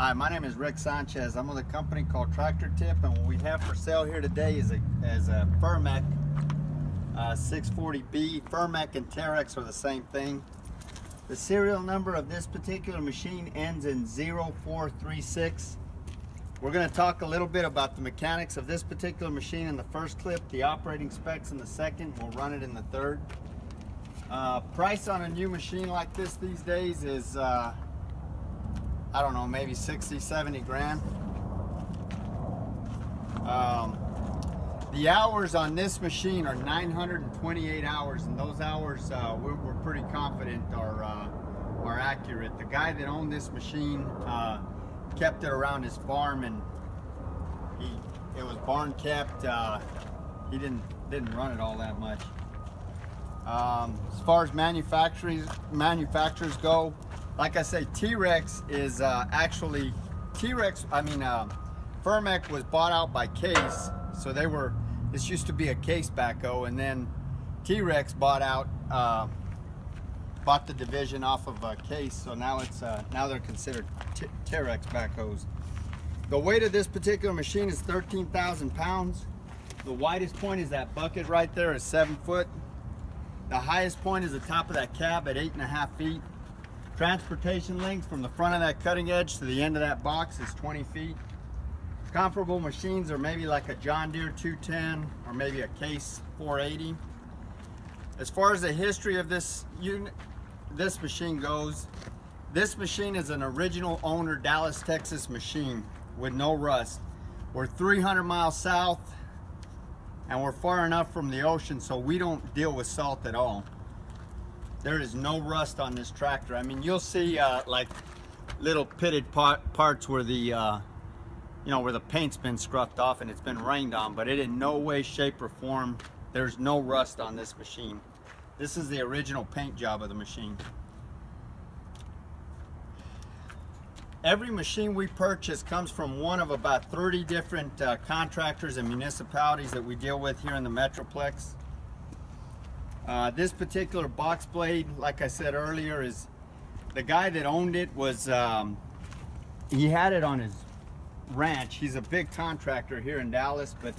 Hi, my name is Rick Sanchez. I'm with a company called Tractor Tip, and what we have for sale here today is a FERMEC 640B. FERMEC and Terex are the same thing. The serial number of this particular machine ends in 0436. We're going to talk a little bit about the mechanics of this particular machine in the first clip, the operating specs in the second. We'll run it in the third. Price on a new machine like this these days is I don't know, maybe 60, 70 grand. The hours on this machine are 928 hours, and those hours we're pretty confident are accurate. The guy that owned this machine kept it around his farm, and it was barn kept. He didn't run it all that much. As far as manufacturers go, like I say, Terex is actually FERMEC was bought out by Case, so this used to be a Case backhoe, and then Terex bought the division off of Case, so now they're considered Terex backhoes. The weight of this particular machine is 13,000 pounds. The widest point is that bucket right there is 7 foot. The highest point is the top of that cab at 8.5 feet. Transportation length from the front of that cutting edge to the end of that box is 20 feet. Comparable machines are maybe like a John Deere 210 or maybe a Case 480. As far as the history of this machine goes, this machine is an original owner Dallas, Texas machine with no rust. We're 300 miles south, and we're far enough from the ocean so we don't deal with salt at all. There is no rust on this tractor. I mean, you'll see like little pitted parts where the where the paint's been scruffed off and it's been rained on, but it in no way, shape, or form, there's no rust on this machine. This is the original paint job of the machine. Every machine we purchase comes from one of about 30 different contractors and municipalities that we deal with here in the Metroplex. This particular box blade, like I said earlier, is the guy that owned it was he had it on his ranch. He's a big contractor here in Dallas, but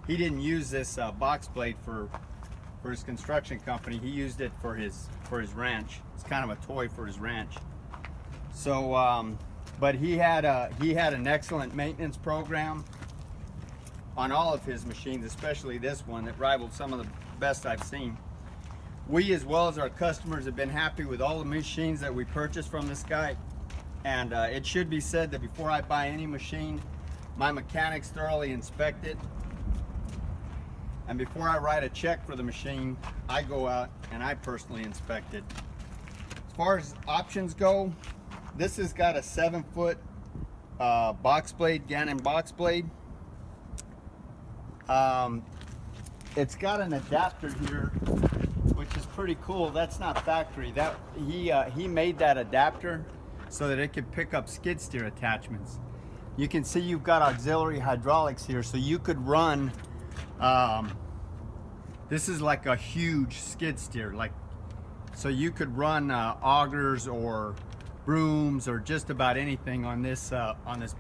he didn't use this box blade for his construction company. He used it for his ranch. It's kind of a toy for his ranch. So, but he had an excellent maintenance program on all of his machines, especially this one that rivaled some of the best I've seen. We, as well as our customers, have been happy with all the machines that we purchased from this guy. And it should be said that before I buy any machine, my mechanics thoroughly inspect it. And before I write a check for the machine, I go out and I personally inspect it. As far as options go, this has got a 7 foot box blade, Gannon box blade. It's got an adapter here, which is pretty cool. That's not factory. That he made that adapter so that it could pick up skid steer attachments. You can see you've got auxiliary hydraulics here, so you could run. This is like a huge skid steer, so you could run augers or brooms or just about anything on this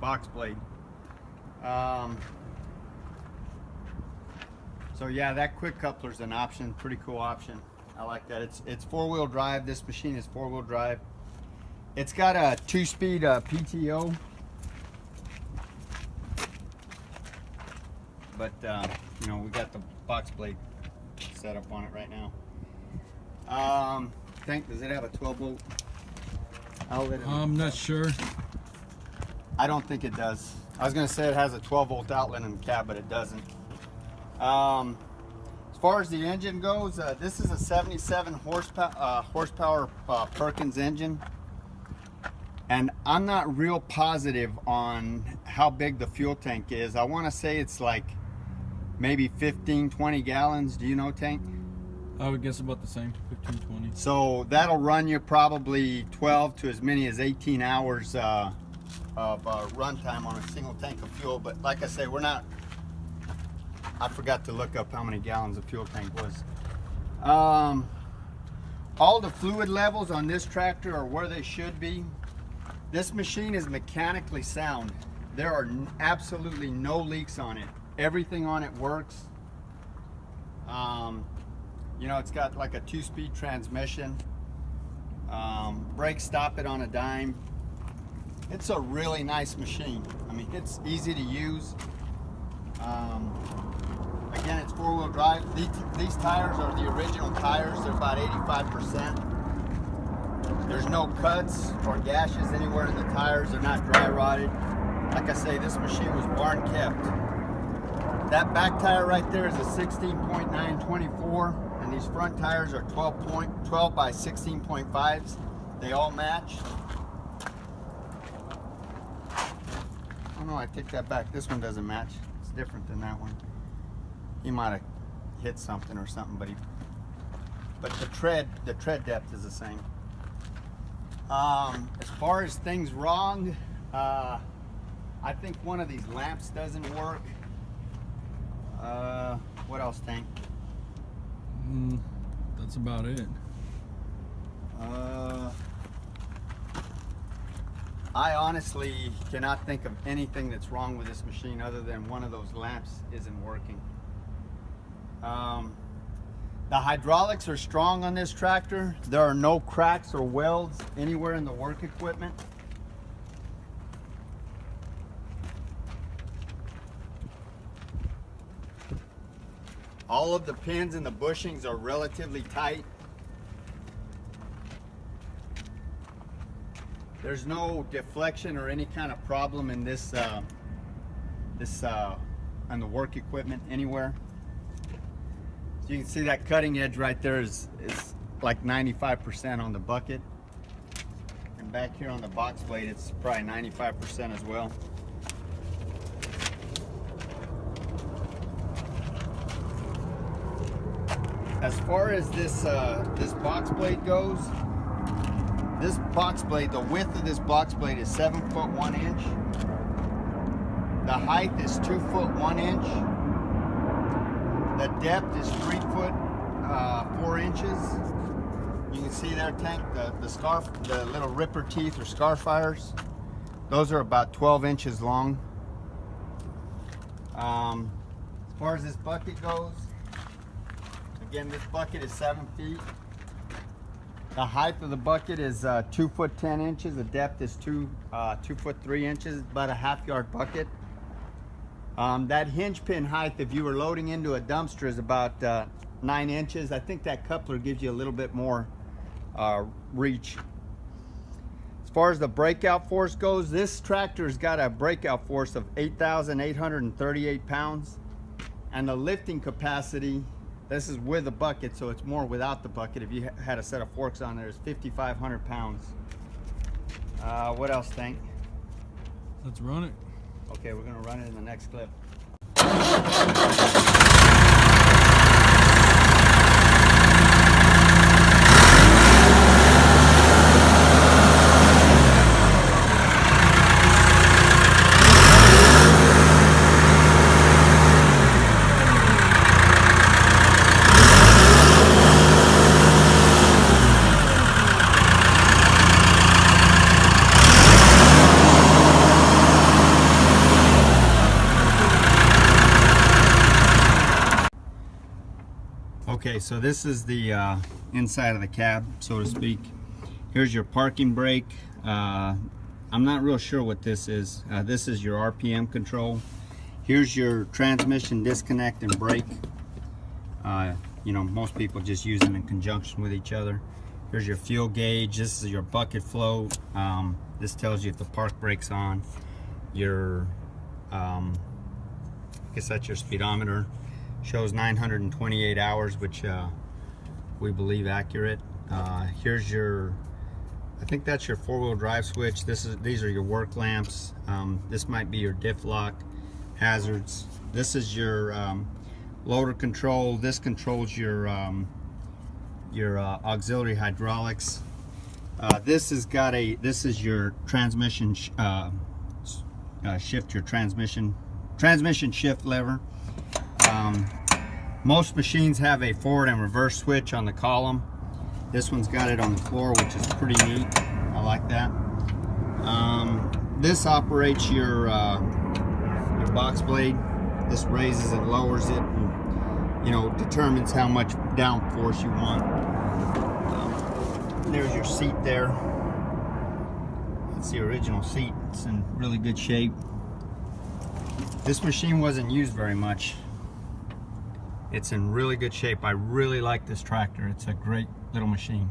box blade. So yeah, that quick coupler is an option, pretty cool option. I like that. It's 4-wheel drive. This machine is 4-wheel drive. It's got a 2-speed PTO, but we got the box blade set up on it right now. Does it have a 12-volt outlet? I'm not sure. I don't think it does. I was going to say it has a 12-volt outlet in the cab, but it doesn't. As far as the engine goes, this is a 77 horsepower Perkins engine, and I'm not real positive on how big the fuel tank is. I want to say it's like maybe 15-20 gallons. Do you know, Tank? I would guess about the same, 15-20. So that'll run you probably 12 to as many as 18 hours of runtime on a single tank of fuel. But like I say, I forgot to look up how many gallons the fuel tank was. All the fluid levels on this tractor are where they should be. This machine is mechanically sound. There are absolutely no leaks on it. Everything on it works. You know, it's got like a 2-speed transmission. Brake stop it on a dime. It's a really nice machine. I mean, it's easy to use. Again, it's 4-wheel drive. These tires are the original tires. They're about 85%. There's no cuts or gashes anywhere in the tires. They're not dry rotted. Like I say, this machine was barn kept. That back tire right there is a 16.924, and these front tires are 12 by 16.5s. They all match. Oh no, I take that back. This one doesn't match. It's different than that one. He might have hit something or something, but the tread depth is the same. As far as things wrong, I think one of these lamps doesn't work. What else, Tank? That's about it. I honestly cannot think of anything that's wrong with this machine other than one of those lamps isn't working. The hydraulics are strong on this tractor. There are no cracks or welds anywhere in the work equipment. All of the pins and the bushings are relatively tight. There's no deflection or any kind of problem in this on the work equipment anywhere. So you can see that cutting edge right there is like 95% on the bucket. And back here on the box blade, it's probably 95% as well. As far as this box blade goes, this box blade, the width of this box blade is 7 foot 1 inch. The height is 2 foot 1 inch. The depth is 3 foot 4 inches. You can see there, Tank, the little ripper teeth or scar fires. Those are about 12 inches long. As far as this bucket goes, again, this bucket is 7 feet. The height of the bucket is 2 foot 10 inches. The depth is 2 foot 3 inches, about a half-yard bucket. That hinge pin height, if you were loading into a dumpster, is about 9 inches. I think that coupler gives you a little bit more reach. As far as the breakout force goes, this tractor's got a breakout force of 8,838 pounds, and the lifting capacity, this is with a bucket, so it's more without the bucket. If you had a set of forks on there, it's 5,500 pounds. What else, Tank? Let's run it. Okay, we're gonna run it in the next clip. Okay, so this is the inside of the cab, so to speak. Here's your parking brake. I'm not real sure what this is. This is your RPM control. Here's your transmission disconnect and brake. You know, most people just use them in conjunction with each other. Here's your fuel gauge. This is your bucket flow. This tells you if the park brake's on. Your, I guess that's your speedometer. Shows 928 hours, which we believe accurate. Here's your, I think that's your 4-wheel drive switch. These are your work lamps. This might be your diff lock, hazards. This is your loader control. This controls your auxiliary hydraulics. This is your transmission shift, your transmission shift lever. Most machines have a forward and reverse switch on the column. This one's got it on the floor, which is pretty neat. I like that. this operates your box blade. This raises and lowers it, and determines how much downforce you want. There's your seat there. That's the original seat. It's in really good shape. This machine wasn't used very much. It's in really good shape. I really like this tractor. It's a great little machine.